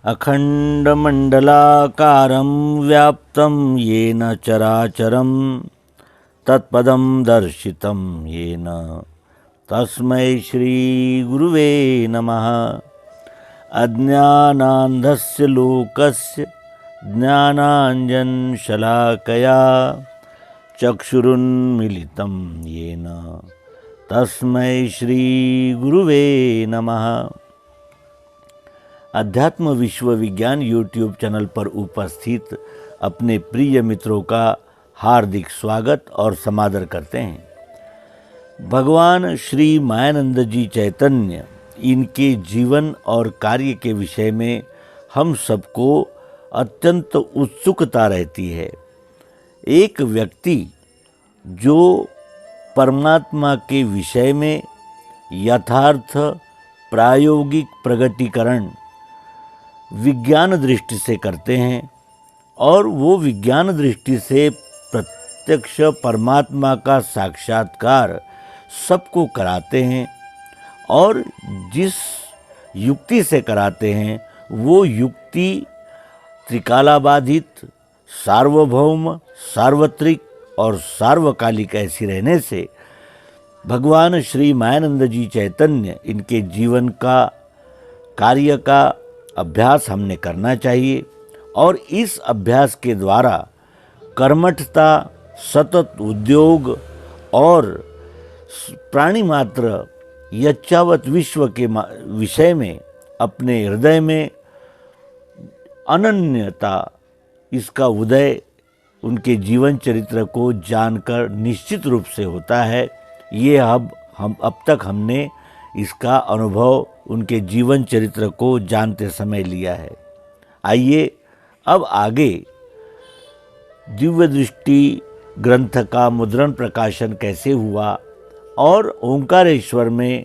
अखण्डमण्डलाकारं व्याप्तं येन चराचरं तत्पदं दर्शितं येन तस्मै श्रीगुरुवे नमः। अज्ञानान्धस्य लोकस्य ज्ञानाञ्जनशलाकया चक्षुरुन्मीलितं येन तस्मै श्रीगुरुवे नमः। अध्यात्म विश्व विज्ञान यूट्यूब चैनल पर उपस्थित अपने प्रिय मित्रों का हार्दिक स्वागत और समादर करते हैं। भगवान श्री मायानंद जी चैतन्य, इनके जीवन और कार्य के विषय में हम सबको अत्यंत उत्सुकता रहती है। एक व्यक्ति जो परमात्मा के विषय में यथार्थ प्रायोगिक प्रगटीकरण विज्ञान दृष्टि से करते हैं और वो विज्ञान दृष्टि से प्रत्यक्ष परमात्मा का साक्षात्कार सबको कराते हैं, और जिस युक्ति से कराते हैं वो युक्ति त्रिकालाबाधित, सार्वभौम, सार्वत्रिक और सार्वकालिक ऐसी रहने से भगवान श्री मायानंद जी चैतन्य, इनके जीवन का कार्य का अभ्यास हमने करना चाहिए। और इस अभ्यास के द्वारा कर्मठता, सतत उद्योग और प्राणी मात्र यच्चावत विश्व के विषय में अपने हृदय में अनन्यता, इसका उदय उनके जीवन चरित्र को जानकर निश्चित रूप से होता है। ये अब तक हमने इसका अनुभव उनके जीवन चरित्र को जानते समय लिया है। आइए अब आगे दिव्य दृष्टि ग्रंथ का मुद्रण प्रकाशन कैसे हुआ और ओंकारेश्वर में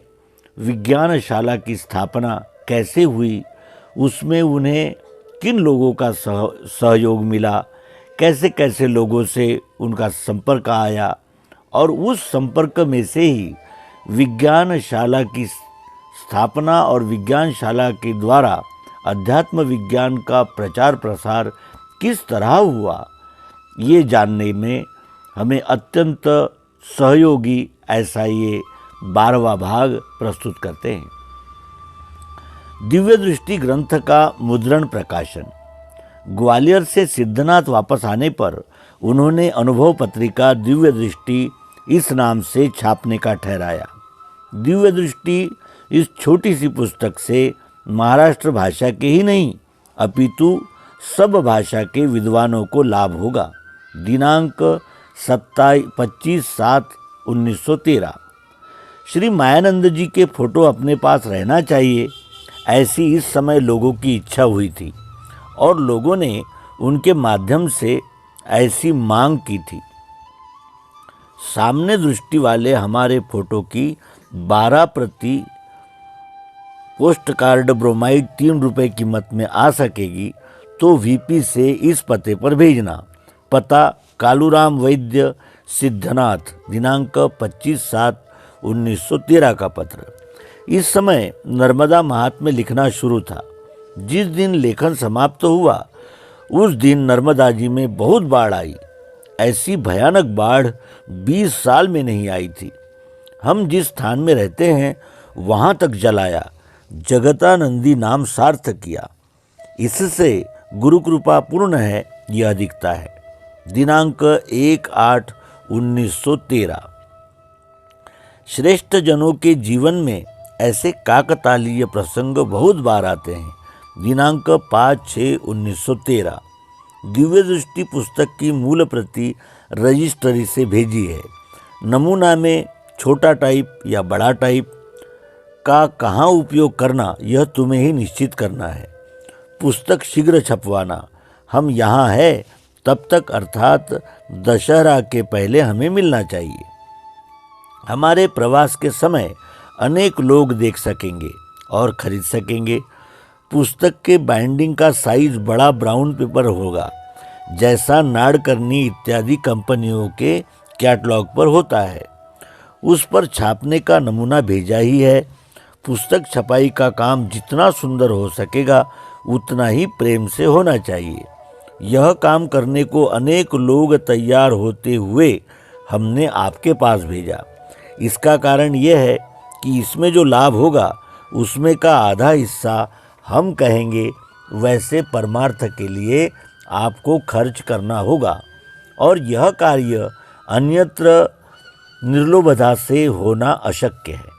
विज्ञानशाला की स्थापना कैसे हुई, उसमें उन्हें किन लोगों का सहयोग मिला, कैसे कैसे लोगों से उनका संपर्क आया, और उस संपर्क में से ही विज्ञानशाला की स्थापना और विज्ञानशाला के द्वारा अध्यात्म विज्ञान का प्रचार प्रसार किस तरह हुआ, ये जानने में हमें अत्यंत सहयोगी ऐसा ये 12वां भाग प्रस्तुत करते हैं। दिव्य दृष्टि ग्रंथ का मुद्रण प्रकाशन। ग्वालियर से सिद्धनाथ वापस आने पर उन्होंने अनुभव पत्रिका दिव्य दृष्टि इस नाम से छापने का ठहराया। दिव्य दृष्टि इस छोटी सी पुस्तक से महाराष्ट्र भाषा के ही नहीं अपितु सब भाषा के विद्वानों को लाभ होगा। दिनांक 25/7/1913। श्री मायानंद जी के फोटो अपने पास रहना चाहिए, ऐसी इस समय लोगों की इच्छा हुई थी और लोगों ने उनके माध्यम से ऐसी मांग की थी। सामने दृष्टि वाले हमारे फोटो की 12 प्रति पोस्ट कार्ड ब्रोमाइड 3 रुपये कीमत में आ सकेगी तो वीपी से इस पते पर भेजना। पता कालूराम वैद्य, सिद्धनाथ। दिनांक 25/7/1913 का पत्र। इस समय नर्मदा महात्म्य लिखना शुरू था। जिस दिन लेखन समाप्त हुआ उस दिन नर्मदा जी में बहुत बाढ़ आई। ऐसी भयानक बाढ़ 20 साल में नहीं आई थी। हम जिस स्थान में रहते हैं वहाँ तक जलाया, जगतानंदी नाम सार्थक किया। इससे गुरु कृपा पूर्ण है यह दिखता है। दिनांक 1/8/1913। श्रेष्ठ जनों के जीवन में ऐसे काकतालीय प्रसंग बहुत बार आते हैं। दिनांक 5/6/1913। दिव्य दृष्टि पुस्तक की मूल प्रति रजिस्ट्री से भेजी है। नमूना में छोटा टाइप या बड़ा टाइप का कहाँ उपयोग करना यह तुम्हें ही निश्चित करना है। पुस्तक शीघ्र छपवाना। हम यहाँ हैं तब तक, अर्थात दशहरा के पहले हमें मिलना चाहिए। हमारे प्रवास के समय अनेक लोग देख सकेंगे और खरीद सकेंगे। पुस्तक के बाइंडिंग का साइज बड़ा ब्राउन पेपर होगा, जैसा नाडकर्णी इत्यादि कंपनियों के कैटलॉग पर होता है। उस पर छापने का नमूना भेजा ही है। पुस्तक छपाई का काम जितना सुंदर हो सकेगा उतना ही प्रेम से होना चाहिए। यह काम करने को अनेक लोग तैयार होते हुए हमने आपके पास भेजा। इसका कारण यह है कि इसमें जो लाभ होगा उसमें का आधा हिस्सा हम कहेंगे वैसे परमार्थ के लिए आपको खर्च करना होगा, और यह कार्य अन्यत्र निर्लोभता से होना अशक्य है।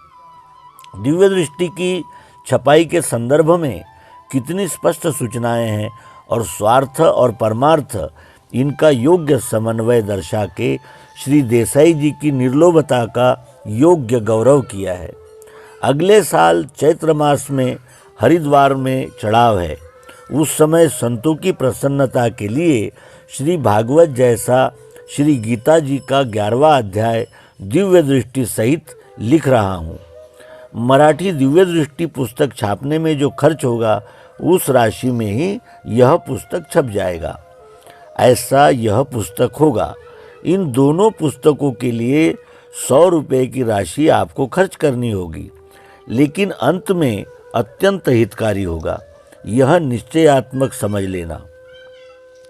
दिव्य दृष्टि की छपाई के संदर्भ में कितनी स्पष्ट सूचनाएं हैं और स्वार्थ और परमार्थ इनका योग्य समन्वय दर्शा के श्री देसाई जी की निर्लोभता का योग्य गौरव किया है। अगले साल चैत्र मास में हरिद्वार में चढ़ाव है। उस समय संतों की प्रसन्नता के लिए श्री भागवत जैसा श्री गीता जी का 11वां अध्याय दिव्य दृष्टि सहित लिख रहा हूँ। मराठी दिव्य दृष्टि पुस्तक छापने में जो खर्च होगा उस राशि में ही यह पुस्तक छप जाएगा। ऐसा यह पुस्तक होगा। इन दोनों पुस्तकों के लिए 100 रुपये की राशि आपको खर्च करनी होगी, लेकिन अंत में अत्यंत हितकारी होगा। यह निश्चयात्मक समझ लेना।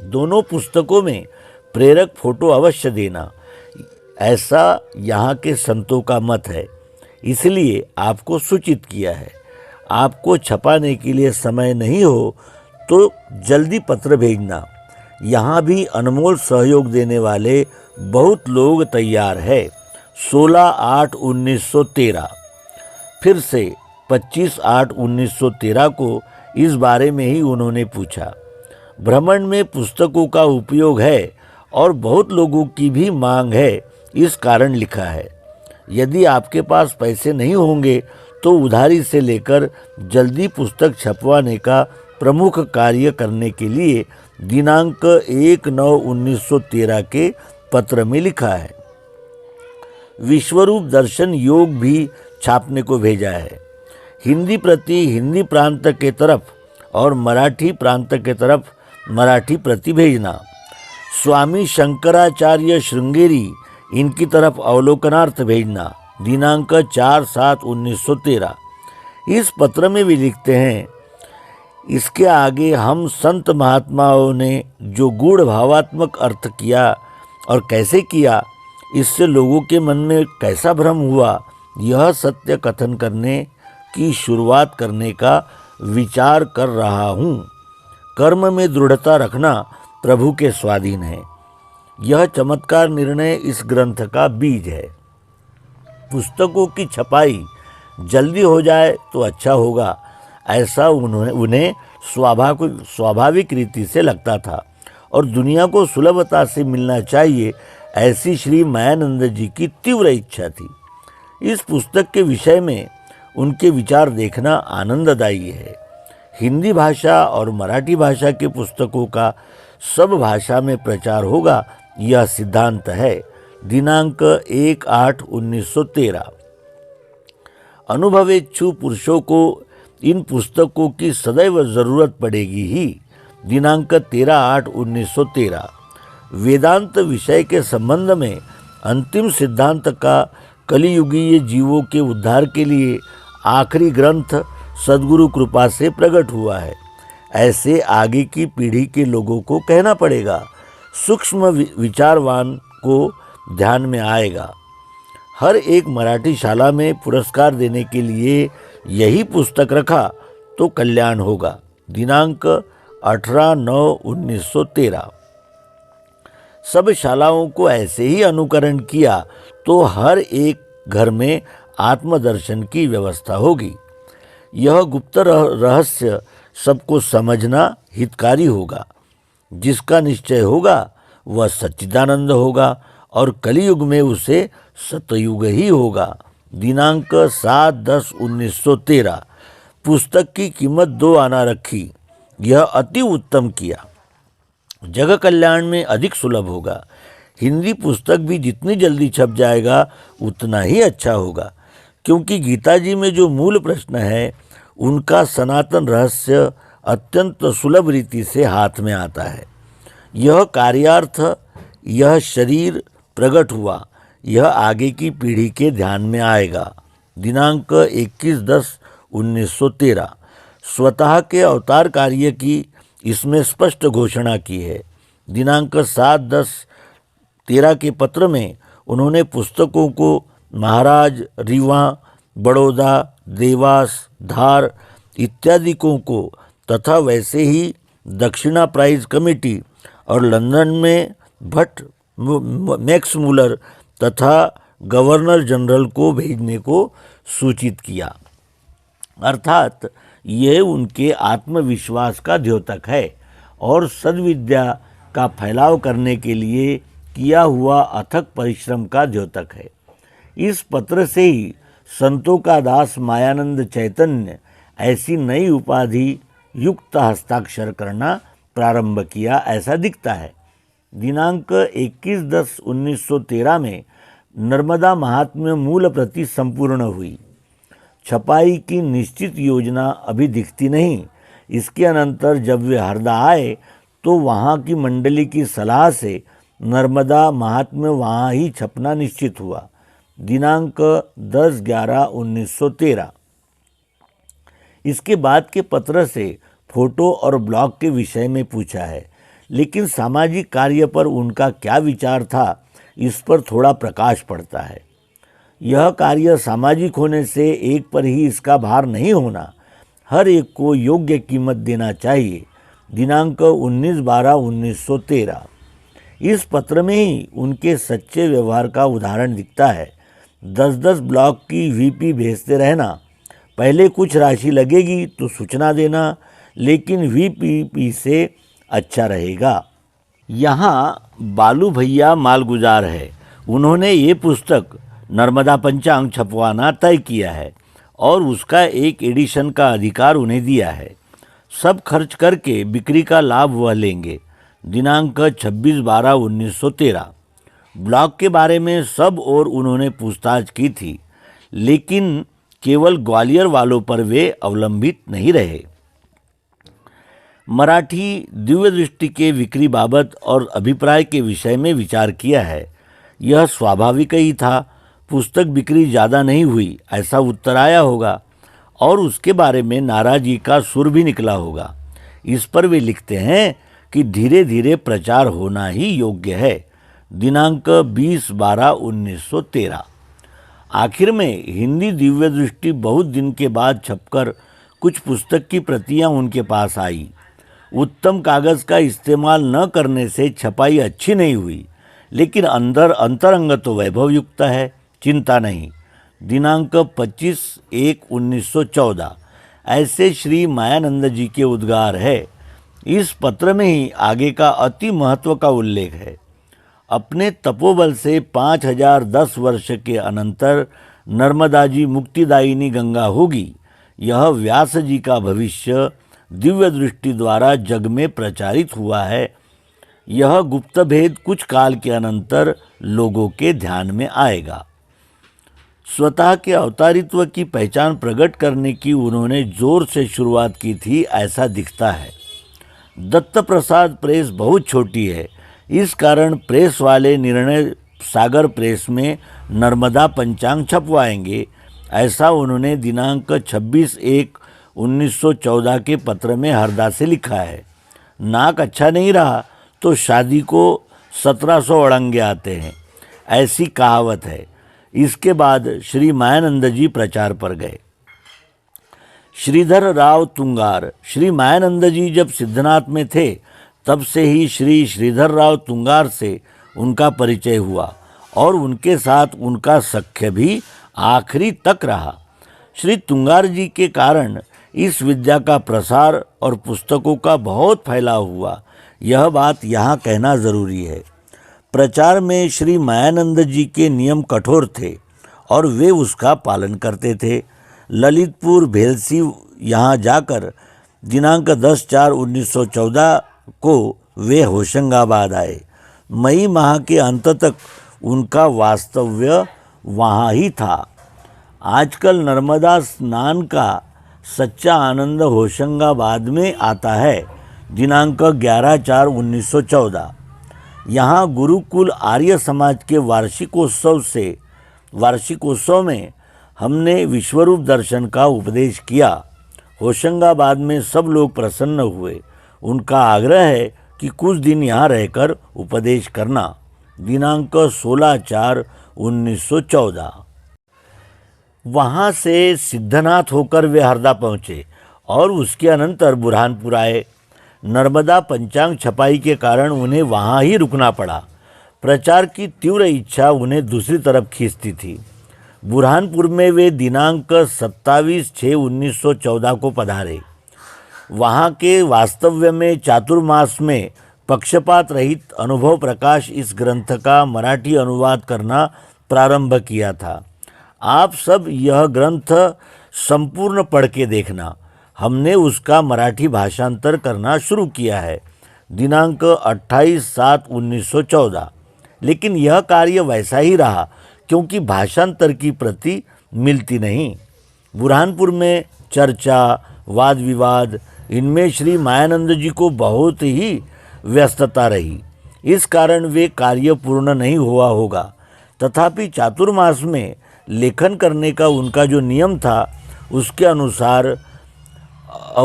दोनों पुस्तकों में प्रेरक फोटो अवश्य देना, ऐसा यहाँ के संतों का मत है, इसलिए आपको सूचित किया है। आपको छपाने के लिए समय नहीं हो तो जल्दी पत्र भेजना। यहाँ भी अनमोल सहयोग देने वाले बहुत लोग तैयार है। 16/8/1913 फिर से 25/8/1913 को इस बारे में ही उन्होंने पूछा। भ्रमण में पुस्तकों का उपयोग है और बहुत लोगों की भी मांग है, इस कारण लिखा है। यदि आपके पास पैसे नहीं होंगे तो उधारी से लेकर जल्दी पुस्तक छपवाने का प्रमुख कार्य करने के लिए दिनांक 1/9/1913 के पत्र में लिखा है। विश्वरूप दर्शन योग भी छापने को भेजा है। हिंदी प्रति हिंदी प्रांत के तरफ और मराठी प्रांत के तरफ मराठी प्रति भेजना। स्वामी शंकराचार्य श्रृंगेरी इनकी तरफ अवलोकनार्थ भेजना। दिनांक 4/7/1913। इस पत्र में भी लिखते हैं, इसके आगे हम संत महात्माओं ने जो गूढ़ भावात्मक अर्थ किया और कैसे किया, इससे लोगों के मन में कैसा भ्रम हुआ, यह सत्य कथन करने की शुरुआत करने का विचार कर रहा हूँ। कर्म में दृढ़ता रखना प्रभु के स्वाधीन है। यह चमत्कार निर्णय इस ग्रंथ का बीज है। पुस्तकों की छपाई जल्दी हो जाए तो अच्छा होगा, ऐसा उन्हें स्वाभाविक रीति से लगता था और दुनिया को सुलभता से मिलना चाहिए, ऐसी श्री मायानंद जी की तीव्र इच्छा थी। इस पुस्तक के विषय में उनके विचार देखना आनंददायी है। हिंदी भाषा और मराठी भाषा के पुस्तकों का सब भाषा में प्रचार होगा, यह सिद्धांत है। दिनांक 1/8/1913। अनुभवेच्छु पुरुषों को इन पुस्तकों की सदैव जरूरत पड़ेगी ही। दिनांक 13/8/1913। वेदांत विषय के संबंध में अंतिम सिद्धांत का कलियुगीय जीवों के उद्धार के लिए आखिरी ग्रंथ सद्गुरु कृपा से प्रकट हुआ है। ऐसे आगे की पीढ़ी के लोगों को कहना पड़ेगा। सूक्ष्म विचारवान को ध्यान में आएगा। हर एक मराठी शाला में पुरस्कार देने के लिए यही पुस्तक रखा तो कल्याण होगा। दिनांक 18/9/1913। सब शालाओं को ऐसे ही अनुकरण किया तो हर एक घर में आत्मदर्शन की व्यवस्था होगी। यह गुप्त रहस्य सबको समझना हितकारी होगा। जिसका निश्चय होगा वह सच्चिदानंद होगा और कलियुग में उसे सतयुग ही होगा। दिनांक 7/10/1913। पुस्तक की कीमत 2 आना रखी। यह अति उत्तम किया। जग कल्याण में अधिक सुलभ होगा। हिंदी पुस्तक भी जितनी जल्दी छप जाएगा उतना ही अच्छा होगा, क्योंकि गीता जी में जो मूल प्रश्न है उनका सनातन रहस्य अत्यंत सुलभ रीति से हाथ में आता है। यह कार्यार्थ, यह शरीर प्रकट हुआ, यह आगे की पीढ़ी के ध्यान में आएगा। दिनांक 21/10/1913। स्वतः के अवतार कार्य की इसमें स्पष्ट घोषणा की है। दिनांक 7/10/13 के पत्र में उन्होंने पुस्तकों को महाराज, रीवा, बड़ौदा, देवास, धार इत्यादिकों को तथा वैसे ही दक्षिणा प्राइज कमेटी और लंदन में भट्ट, मैक्स मूलर तथा गवर्नर जनरल को भेजने को सूचित किया। अर्थात यह उनके आत्मविश्वास का द्योतक है और सद्विद्या का फैलाव करने के लिए किया हुआ अथक परिश्रम का द्योतक है। इस पत्र से ही संतों का दास मायानंद चैतन्य ऐसी नई उपाधि युक्त हस्ताक्षर करना प्रारंभ किया, ऐसा दिखता है। दिनांक 21/10/1913 में नर्मदा महात्म्य मूल प्रति संपूर्ण हुई। छपाई की निश्चित योजना अभी दिखती नहीं। इसके अनंतर जब वे हरदा आए तो वहाँ की मंडली की सलाह से नर्मदा महात्म्य वहाँ ही छपना निश्चित हुआ। दिनांक 10/11/1913। इसके बाद के पत्र से फोटो और ब्लॉग के विषय में पूछा है, लेकिन सामाजिक कार्य पर उनका क्या विचार था इस पर थोड़ा प्रकाश पड़ता है। यह कार्य सामाजिक होने से एक पर ही इसका भार नहीं होना, हर एक को योग्य कीमत देना चाहिए। दिनांक 19/12/1913। इस पत्र में ही उनके सच्चे व्यवहार का उदाहरण दिखता है। 10-10 ब्लॉक की वीपी भेजते रहना, पहले कुछ राशि लगेगी तो सूचना देना, लेकिन वीपी से अच्छा रहेगा। यहाँ बालू भैया मालगुजार है। उन्होंने ये पुस्तक नर्मदा पंचांग छपवाना तय किया है और उसका एक एडिशन का अधिकार उन्हें दिया है। सब खर्च करके बिक्री का लाभ वह लेंगे। दिनांक 26/12/1913। ब्लॉक के बारे में सब और उन्होंने पूछताछ की थी, लेकिन केवल ग्वालियर वालों पर वे अवलंबित नहीं रहे। मराठी दिव्य दृष्टि के बिक्री बाबत और अभिप्राय के विषय में विचार किया है। यह स्वाभाविक ही था। पुस्तक बिक्री ज़्यादा नहीं हुई ऐसा उत्तर आया होगा और उसके बारे में नाराज़गी का सुर भी निकला होगा। इस पर वे लिखते हैं कि धीरे धीरे प्रचार होना ही योग्य है। दिनांक 20/12/1913। आखिर में हिंदी दिव्य दृष्टि बहुत दिन के बाद छपकर कुछ पुस्तक की प्रतियां उनके पास आई। उत्तम कागज़ का इस्तेमाल न करने से छपाई अच्छी नहीं हुई, लेकिन अंतरंग तो वैभव युक्त है, चिंता नहीं। दिनांक 25/1/1914। ऐसे श्री मायानंद जी के उद्गार है। इस पत्र में ही आगे का अति महत्व का उल्लेख है। अपने तपोबल से 5010 वर्ष के अनंतर नर्मदा जी मुक्तिदायिनी गंगा होगी। यह व्यास जी का भविष्य दिव्य दृष्टि द्वारा जग में प्रचारित हुआ है। यह गुप्त भेद कुछ काल के अनंतर लोगों के ध्यान में आएगा। स्वतः के अवतारित्व की पहचान प्रकट करने की उन्होंने जोर से शुरुआत की थी, ऐसा दिखता है। दत्त प्रसाद प्रेस बहुत छोटी है, इस कारण प्रेस वाले निर्णय सागर प्रेस में नर्मदा पंचांग छपवाएंगे, ऐसा उन्होंने दिनांक 26/1/1914 के पत्र में हरदा से लिखा है। नाक अच्छा नहीं रहा तो शादी को 1700 अड़ंगे आते हैं, ऐसी कहावत है। इसके बाद श्री मायानंद जी प्रचार पर गए। श्रीधर राव तुंगार। श्री मायानंद जी जब सिद्धनाथ में थे तब से ही श्री श्रीधर राव तुंगार से उनका परिचय हुआ और उनके साथ उनका सख्य भी आखिरी तक रहा। श्री तुंगार जी के कारण इस विद्या का प्रसार और पुस्तकों का बहुत फैलाव हुआ, यह बात यहाँ कहना ज़रूरी है। प्रचार में श्री मायानंद जी के नियम कठोर थे और वे उसका पालन करते थे। ललितपुर भेलसी यहाँ जाकर दिनांक 10/4/1914 को वे होशंगाबाद आए। मई माह के अंत तक उनका वास्तव्य वहाँ ही था। आजकल नर्मदा स्नान का सच्चा आनंद होशंगाबाद में आता है। दिनांक 11/4/1914। यहाँ गुरुकुल आर्य समाज के वार्षिकोत्सव में हमने विश्वरूप दर्शन का उपदेश किया। होशंगाबाद में सब लोग प्रसन्न हुए। उनका आग्रह है कि कुछ दिन यहाँ रहकर उपदेश करना। दिनांक 16/4/1914। वहाँ से सिद्धनाथ होकर वे हरदा पहुँचे और उसके अनंतर बुरहानपुर आए। नर्मदा पंचांग छपाई के कारण उन्हें वहाँ ही रुकना पड़ा। प्रचार की तीव्र इच्छा उन्हें दूसरी तरफ खींचती थी। बुरहानपुर में वे दिनांक 27/6/1914 को पधारे। वहाँ के वास्तव्य में चातुर्मास में पक्षपात रहित अनुभव प्रकाश इस ग्रंथ का मराठी अनुवाद करना प्रारंभ किया था। आप सब यह ग्रंथ संपूर्ण पढ़ के देखना। हमने उसका मराठी भाषांतर करना शुरू किया है दिनांक 28/7/1914। लेकिन यह कार्य वैसा ही रहा क्योंकि भाषांतर की प्रति मिलती नहीं। बुरहानपुर में चर्चा, वाद विवाद, इनमें श्री मायानंद जी को बहुत ही व्यस्तता रही। इस कारण वे कार्य पूर्ण नहीं हुआ होगा। तथापि चातुर्मास में लेखन करने का उनका जो नियम था उसके अनुसार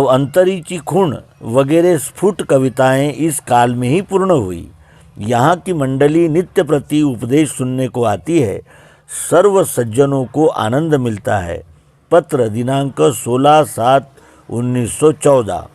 अंतरीची खूण वगैरह स्फुट कविताएं इस काल में ही पूर्ण हुई। यहाँ की मंडली नित्य प्रति उपदेश सुनने को आती है। सर्व सज्जनों को आनंद मिलता है। पत्र दिनांक 16/7/1914।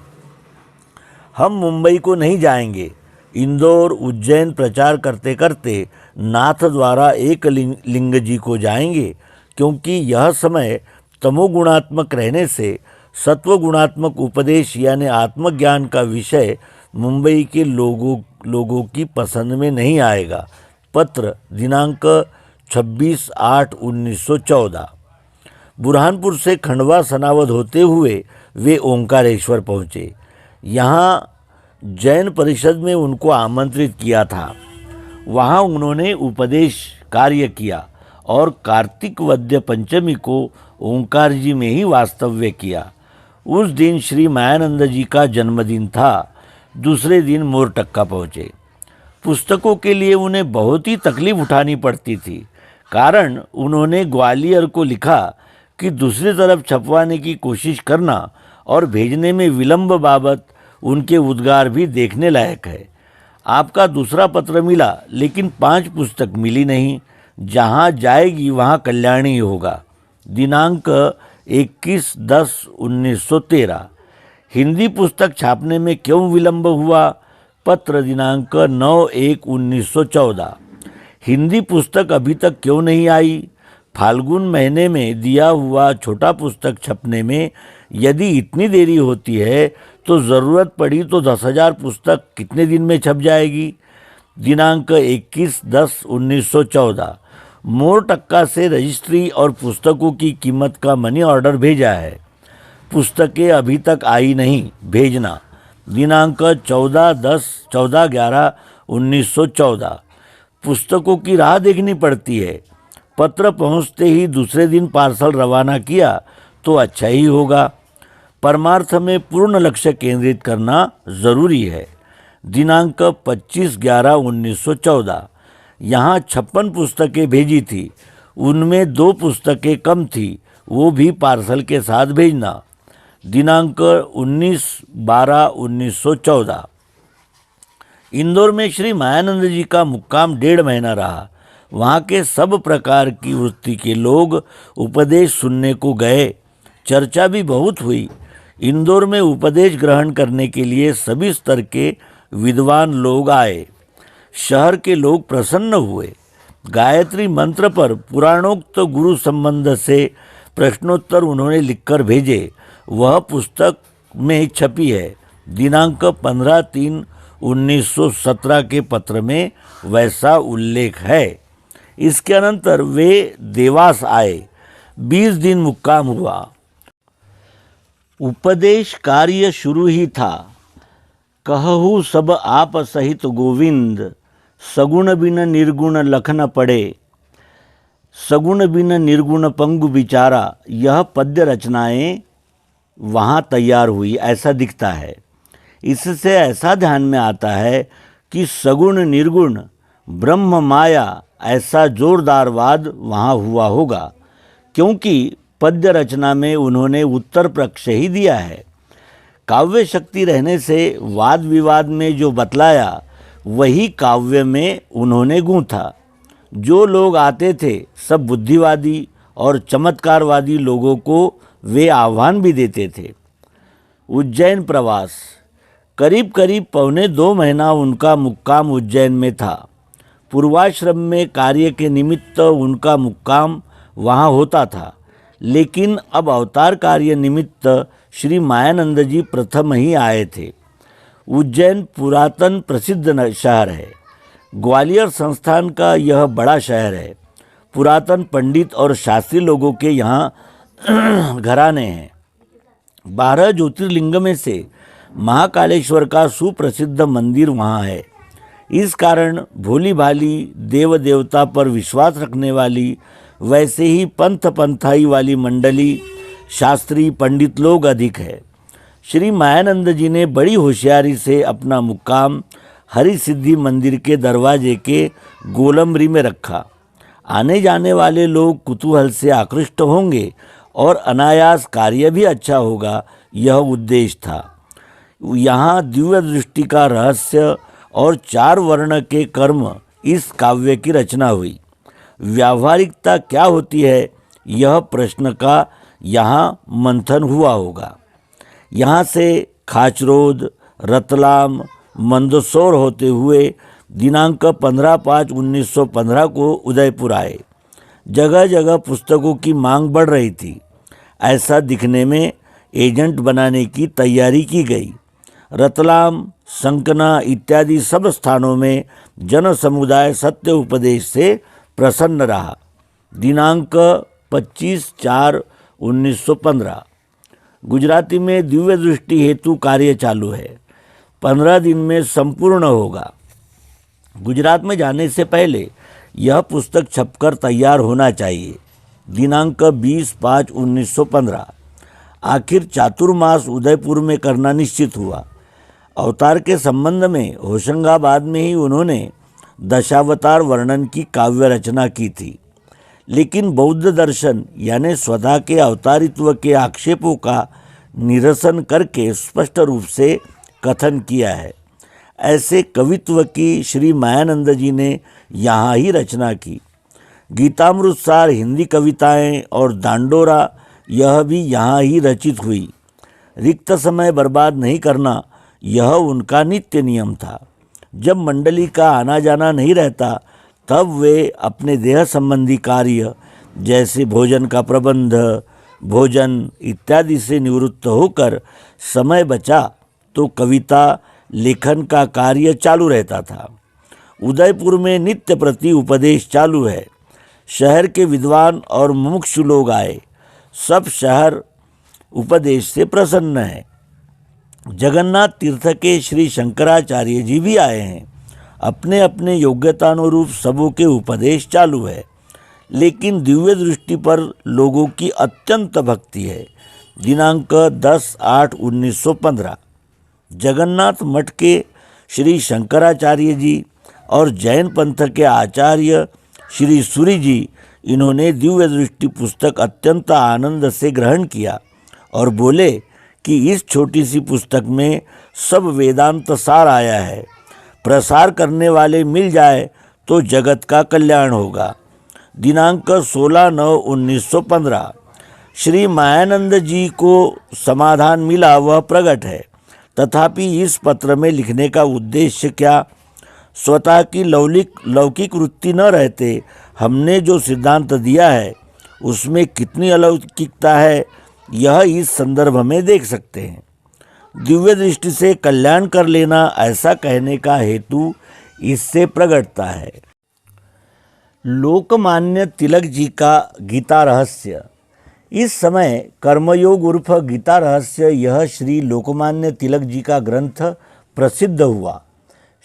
हम मुंबई को नहीं जाएंगे। इंदौर, उज्जैन प्रचार करते करते नाथ द्वारा एक लिंग जी को जाएंगे, क्योंकि यह समय तमोगुणात्मक रहने से सत्वगुणात्मक उपदेश यानी आत्मज्ञान का विषय मुंबई के लोगों की पसंद में नहीं आएगा। पत्र दिनांक 26/8/1914। बुरहानपुर से खंडवा सनावद होते हुए वे ओंकारेश्वर पहुँचे। यहाँ जैन परिषद में उनको आमंत्रित किया था। वहाँ उन्होंने उपदेश कार्य किया और कार्तिक वद्य पंचमी को ओंकार जी में ही वास्तव्य किया। उस दिन श्री मायानंद जी का जन्मदिन था। दूसरे दिन मोरटक्का पहुँचे। पुस्तकों के लिए उन्हें बहुत ही तकलीफ उठानी पड़ती थी, कारण उन्होंने ग्वालियर को लिखा कि दूसरी तरफ छपवाने की कोशिश करना और भेजने में विलंब बाबत उनके उद्गार भी देखने लायक है। आपका दूसरा पत्र मिला, लेकिन 5 पुस्तक मिली नहीं। जहाँ जाएगी वहाँ कल्याणी होगा। दिनांक 21/10/1913। हिंदी पुस्तक छापने में क्यों विलंब हुआ? पत्र दिनांक 9/1/1914। हिंदी पुस्तक अभी तक क्यों नहीं आई? फाल्गुन महीने में दिया हुआ छोटा पुस्तक छपने में यदि इतनी देरी होती है तो ज़रूरत पड़ी तो 10,000 पुस्तक कितने दिन में छप जाएगी? दिनांक 21/10/1914। मोरटक्का से रजिस्ट्री और पुस्तकों की कीमत का मनी ऑर्डर भेजा है। पुस्तकें अभी तक आई नहीं, भेजना। दिनांक 14/11/1914। पुस्तकों की राह देखनी पड़ती है। पत्र पहुंचते ही दूसरे दिन पार्सल रवाना किया तो अच्छा ही होगा। परमार्थ में पूर्ण लक्ष्य केंद्रित करना जरूरी है। दिनांक 25/11/1914। यहाँ 56 पुस्तकें भेजी थी, उनमें 2 पुस्तकें कम थी, वो भी पार्सल के साथ भेजना। दिनांक 19/12/1914। इंदौर में श्री मायानंद जी का मुक्काम 1.5 महीना रहा। वहाँ के सब प्रकार की वृत्ति के लोग उपदेश सुनने को गए। चर्चा भी बहुत हुई। इंदौर में उपदेश ग्रहण करने के लिए सभी स्तर के विद्वान लोग आए। शहर के लोग प्रसन्न हुए। गायत्री मंत्र पर पुराणोक्त गुरु संबंध से प्रश्नोत्तर उन्होंने लिखकर भेजे। वह पुस्तक में छपी है। दिनांक 15/3/1917 के पत्र में वैसा उल्लेख है। इसके अनंतर वे देवास आए। 20 दिन मुक्काम हुआ। उपदेश कार्य शुरू ही था। कहहु सब आप सहित गोविंद, सगुण बिन निर्गुण लख न पड़े, सगुण बिन निर्गुण पंगु बिचारा। यह पद्य रचनाएं वहाँ तैयार हुई, ऐसा दिखता है। इससे ऐसा ध्यान में आता है कि सगुण निर्गुण ब्रह्म माया ऐसा जोरदार वाद वहाँ हुआ होगा, क्योंकि पद्य रचना में उन्होंने उत्तर पक्ष ही दिया है। काव्य शक्ति रहने से वाद विवाद में जो बतलाया वही काव्य में उन्होंने गूंथा। जो लोग आते थे सब बुद्धिवादी और चमत्कारवादी लोगों को वे आह्वान भी देते थे। उज्जैन प्रवास, करीब करीब 1.25 महीना उनका मुक्काम उज्जैन में था। पूर्वाश्रम में कार्य के निमित्त उनका मुक्काम वहाँ होता था, लेकिन अब अवतार कार्य निमित्त श्री मायानंद जी प्रथम ही आए थे। उज्जैन पुरातन प्रसिद्ध शहर है। ग्वालियर संस्थान का यह बड़ा शहर है। पुरातन पंडित और शास्त्री लोगों के यहाँ घराने हैं। 12 ज्योतिर्लिंग में से महाकालेश्वर का सुप्रसिद्ध मंदिर वहाँ है। इस कारण भोली भाली देव देवता पर विश्वास रखने वाली, वैसे ही पंथ पंथाई वाली मंडली, शास्त्री पंडित लोग अधिक है। श्री मायानंद जी ने बड़ी होशियारी से अपना मुक्काम हरि सिद्धि मंदिर के दरवाजे के गोलमरी में रखा। आने जाने वाले लोग कुतूहल से आकृष्ट होंगे और अनायास कार्य भी अच्छा होगा, यह उद्देश्य था। यहाँ दिव्य दृष्टि का रहस्य और 4 वर्ण के कर्म इस काव्य की रचना हुई। व्यावहारिकता क्या होती है, यह प्रश्न का यहाँ मंथन हुआ होगा। यहाँ से खाचरोद, रतलाम, मंदसौर होते हुए दिनांक 15/5/1915 को उदयपुर आए। जगह जगह पुस्तकों की मांग बढ़ रही थी। ऐसा दिखने में एजेंट बनाने की तैयारी की गई। रतलाम, संकना इत्यादि सब स्थानों में जन समुदाय सत्य उपदेश से प्रसन्न रहा। दिनांक 25/4/1915 गुजराती में दिव्य दृष्टि हेतु कार्य चालू है। 15 दिन में संपूर्ण होगा। गुजरात में जाने से पहले यह पुस्तक छपकर तैयार होना चाहिए। दिनांक 20/5/1915 आखिर चातुर्मास उदयपुर में करना निश्चित हुआ। अवतार के संबंध में होशंगाबाद में ही उन्होंने दशावतार वर्णन की काव्य रचना की थी, लेकिन बौद्ध दर्शन यानी स्वतः के अवतारित्व के आक्षेपों का निरसन करके स्पष्ट रूप से कथन किया है। ऐसे कवित्व की श्री मायानंद जी ने यहाँ ही रचना की। गीतामृतसार हिंदी कविताएं और दांडोरा यह भी यहाँ ही रचित हुई। रिक्त समय बर्बाद नहीं करना यह उनका नित्य नियम था। जब मंडली का आना जाना नहीं रहता तब वे अपने देह संबंधी कार्य जैसे भोजन का प्रबंध, भोजन इत्यादि से निवृत्त होकर समय बचा तो कविता लेखन का कार्य चालू रहता था। उदयपुर में नित्य प्रति उपदेश चालू है। शहर के विद्वान और मुमुक्षु लोग आए। सब शहर उपदेश से प्रसन्न है। जगन्नाथ तीर्थ के श्री शंकराचार्य जी भी आए हैं। अपने अपने योग्यतानुरूप सबों के उपदेश चालू है, लेकिन दिव्य दृष्टि पर लोगों की अत्यंत भक्ति है। दिनांक 10/8/1915 जगन्नाथ मठ के श्री शंकराचार्य जी और जैन पंथ के आचार्य श्री सूरी जी, इन्होंने दिव्य दृष्टि पुस्तक अत्यंत आनंद से ग्रहण किया और बोले कि इस छोटी सी पुस्तक में सब वेदांत सार आया है। प्रसार करने वाले मिल जाए तो जगत का कल्याण होगा। दिनांक 16/9/1915 श्री मायानंद जी को समाधान मिला, वह प्रकट है। तथापि इस पत्र में लिखने का उद्देश्य क्या? स्वतः की लौकिक वृत्ति न रहते हमने जो सिद्धांत दिया है उसमें कितनी अलौकिकता है, यह इस संदर्भ में देख सकते हैं। दिव्य दृष्टि से कल्याण कर लेना, ऐसा कहने का हेतु इससे प्रकटता है। लोकमान्य तिलक जी का गीता रहस्य। इस समय कर्मयोग उर्फ गीता रहस्य यह श्री लोकमान्य तिलक जी का ग्रंथ प्रसिद्ध हुआ।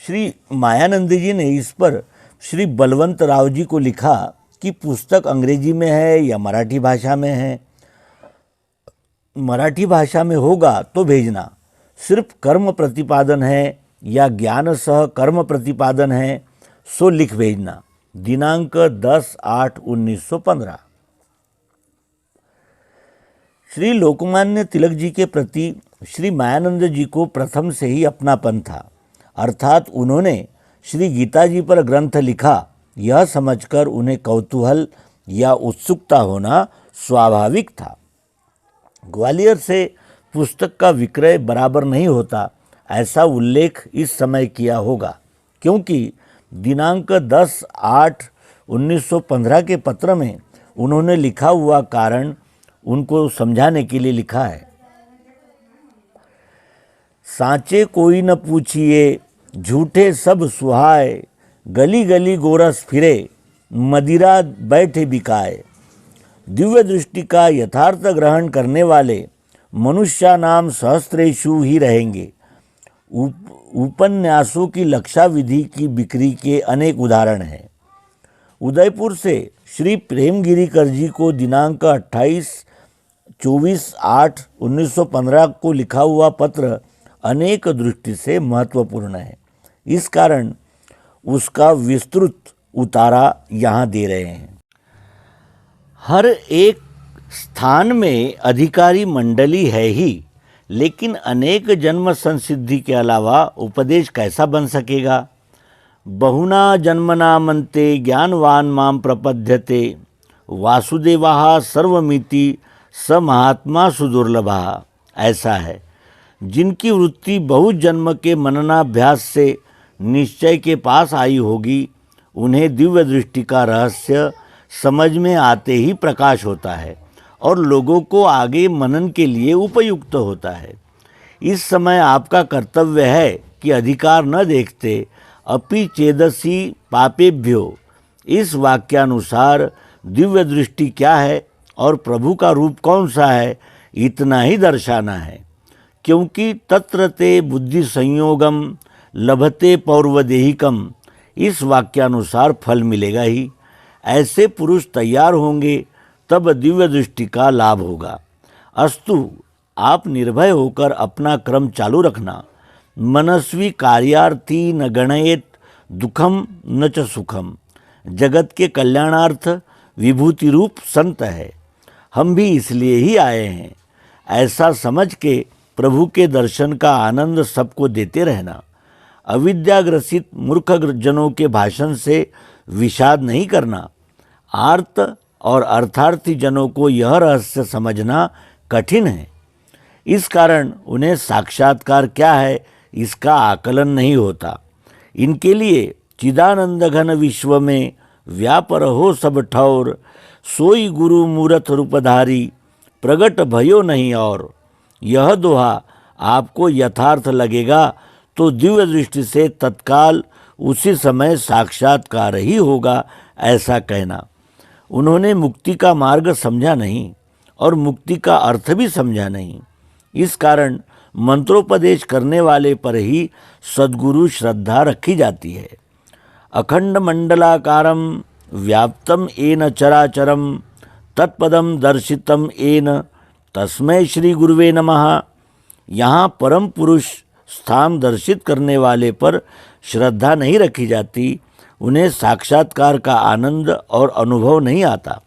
श्री मायानंद जी ने इस पर श्री बलवंत राव जी को लिखा कि पुस्तक अंग्रेजी में है या मराठी भाषा में है। मराठी भाषा में होगा तो भेजना। सिर्फ कर्म प्रतिपादन है या ज्ञान सह कर्म प्रतिपादन है सो लिख भेजना। दिनांक 10/8/1915। श्री लोकमान्य तिलक जी के प्रति श्री मायानंद जी को प्रथम से ही अपनापन था, अर्थात उन्होंने श्री गीता जी पर ग्रंथ लिखा यह समझकर उन्हें कौतूहल या उत्सुकता होना स्वाभाविक था। ग्वालियर से पुस्तक का विक्रय बराबर नहीं होता ऐसा उल्लेख इस समय किया होगा, क्योंकि दिनांक 10/8/1915 के पत्र में उन्होंने लिखा हुआ कारण उनको समझाने के लिए लिखा है। सांचे कोई न पूछिए, झूठे सब सुहाए, गली गली गोरस फिरे, मदिरा बैठे बिकाए। दिव्य दृष्टि का यथार्थ ग्रहण करने वाले मनुष्या नाम सहस्त्रेषु ही रहेंगे। उपन्यासों की लक्षा विधि की बिक्री के अनेक उदाहरण हैं। उदयपुर से श्री प्रेमगिरीकर जी को दिनांक 24/8/1915 को लिखा हुआ पत्र अनेक दृष्टि से महत्वपूर्ण है। इस कारण उसका विस्तृत उतारा यहाँ दे रहे हैं। हर एक स्थान में अधिकारी मंडली है ही, लेकिन अनेक जन्म संसिद्धि के अलावा उपदेश कैसा बन सकेगा। बहुना जन्मना मनते ज्ञानवान माम प्रपद्यते, वासुदेवाः सर्वमिति स महात्मा सुदुर्लभा। ऐसा है, जिनकी वृत्ति बहुत जन्म के मननाभ्यास से निश्चय के पास आई होगी, उन्हें दिव्य दृष्टि का रहस्य समझ में आते ही प्रकाश होता है और लोगों को आगे मनन के लिए उपयुक्त होता है। इस समय आपका कर्तव्य है कि अधिकार न देखते अपि चेदसि पापेभ्यो, इस वाक्यानुसार दिव्य दृष्टि क्या है और प्रभु का रूप कौन सा है, इतना ही दर्शाना है। क्योंकि तत्र ते बुद्धि संयोगम लभते पौर्वदेहिकम, इस वाक्यानुसार फल मिलेगा ही। ऐसे पुरुष तैयार होंगे तब दिव्य दृष्टि का लाभ होगा। अस्तु, आप निर्भय होकर अपना क्रम चालू रखना। मनस्वी कार्यार्थी न गणयेत दुखम न च सुखम। जगत के कल्याणार्थ विभूति रूप संत है, हम भी इसलिए ही आए हैं। ऐसा समझ के प्रभु के दर्शन का आनंद सबको देते रहना। अविद्याग्रसित मूर्ख जनों के भाषण से विषाद नहीं करना। आर्त और अर्थार्थी जनों को यह रहस्य समझना कठिन है। इस कारण उन्हें साक्षात्कार क्या है इसका आकलन नहीं होता। इनके लिए चिदानंद घन विश्व में व्यापर हो सब ठौर, सोई गुरु मूरत रूपधारी, प्रगट भयो नहीं और। यह दोहा आपको यथार्थ लगेगा तो दिव्य दृष्टि से तत्काल उसी समय साक्षात्कार ही होगा, ऐसा कहना। उन्होंने मुक्ति का मार्ग समझा नहीं और मुक्ति का अर्थ भी समझा नहीं। इस कारण मंत्रोपदेश करने वाले पर ही सद्गुरु श्रद्धा रखी जाती है। अखंड मंडलाकारम व्याप्तम येन चराचरम, तत्पदम दर्शितम येन तस्मै श्री गुरुवे नमः। यहाँ परम पुरुष स्थान दर्शित करने वाले पर श्रद्धा नहीं रखी जाती, उन्हें साक्षात्कार का आनंद और अनुभव नहीं आता।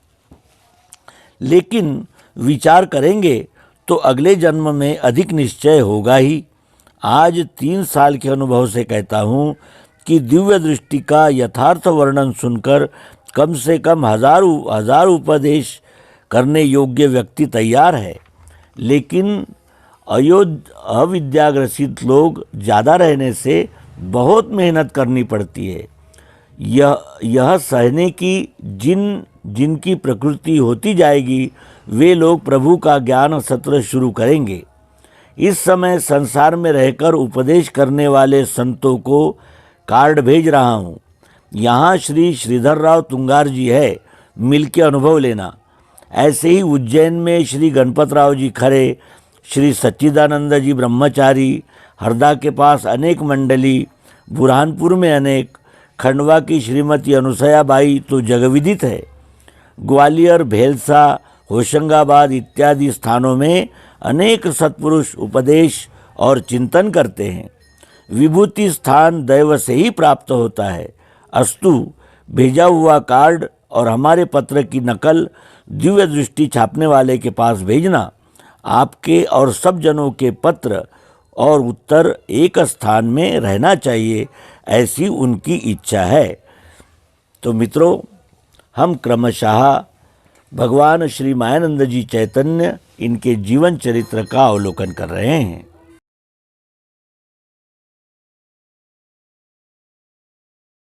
लेकिन विचार करेंगे तो अगले जन्म में अधिक निश्चय होगा ही। आज 3 साल के अनुभव से कहता हूँ कि दिव्य दृष्टि का यथार्थ वर्णन सुनकर कम से कम हजार उपदेश करने योग्य व्यक्ति तैयार है। लेकिन अविद्याग्रसित लोग ज़्यादा रहने से बहुत मेहनत करनी पड़ती है। यह सहने की जिनकी प्रकृति होती जाएगी, वे लोग प्रभु का ज्ञान सत्र शुरू करेंगे। इस समय संसार में रहकर उपदेश करने वाले संतों को कार्ड भेज रहा हूँ। यहाँ श्री श्रीधरराव तुंगार जी है, मिल के अनुभव लेना। ऐसे ही उज्जैन में श्री गणपतराव जी खरे, श्री सच्चिदानंद जी ब्रह्मचारी, हरदा के पास अनेक मंडली, बुरहानपुर में अनेक, खंडवा की श्रीमती अनुसयाबाई तो जगविदित है। ग्वालियर, भेलसा, होशंगाबाद इत्यादि स्थानों में अनेक सत्पुरुष उपदेश और चिंतन करते हैं। विभूति स्थान दैव से ही प्राप्त होता है। अस्तु, भेजा हुआ कार्ड और हमारे पत्र की नकल दिव्य दृष्टि छापने वाले के पास भेजना। आपके और सब जनों के पत्र और उत्तर एक स्थान में रहना चाहिए, ऐसी उनकी इच्छा है। तो मित्रों, हम क्रमशः भगवान श्री मायानंद जी चैतन्य, इनके जीवन चरित्र का अवलोकन कर रहे हैं।